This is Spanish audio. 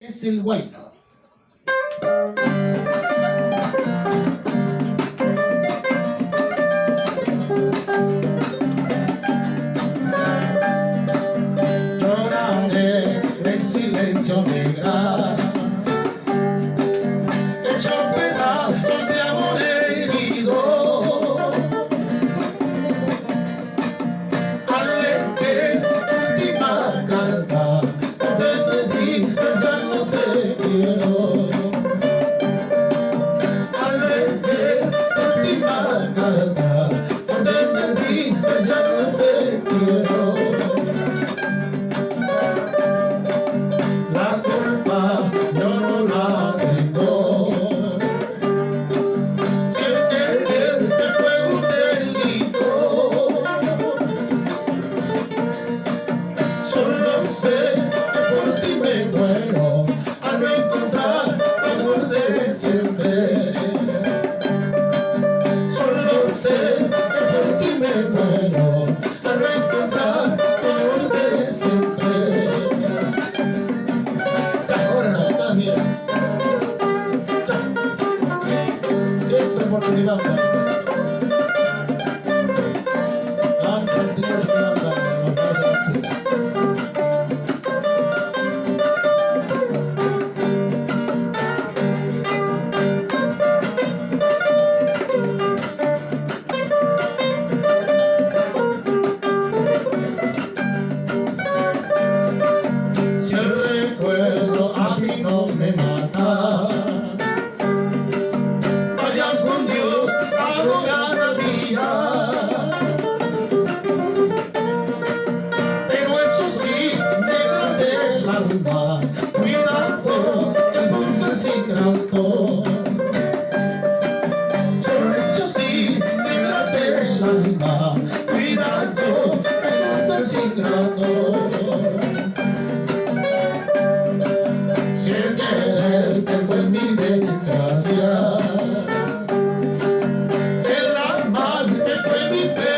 Es el guayno. Lloraré en silencio negra, hecho pedazos de amor herido, al leer última carta donde me dices ya no te quiero. Al leer última carta donde me dices ya no te quiero. La culpa yo no la tengo, si el quererte fue un delito. Solo sé que por ti me muero al no encontrar amor de siempre. Solo sé que por ti me muero al no encontrar amor de siempre. Siempre por tu libertad. Si el recuerdo a mí no me mata, vayas con Dios, abogada mía. Pero eso sí, negra del alma, cuidado, el mundo es ingrato. Pero eso sí, negra del alma, cuidado, el mundo es ingrato. Si el quererte fue mi desgracia, el amarte fue mi fe.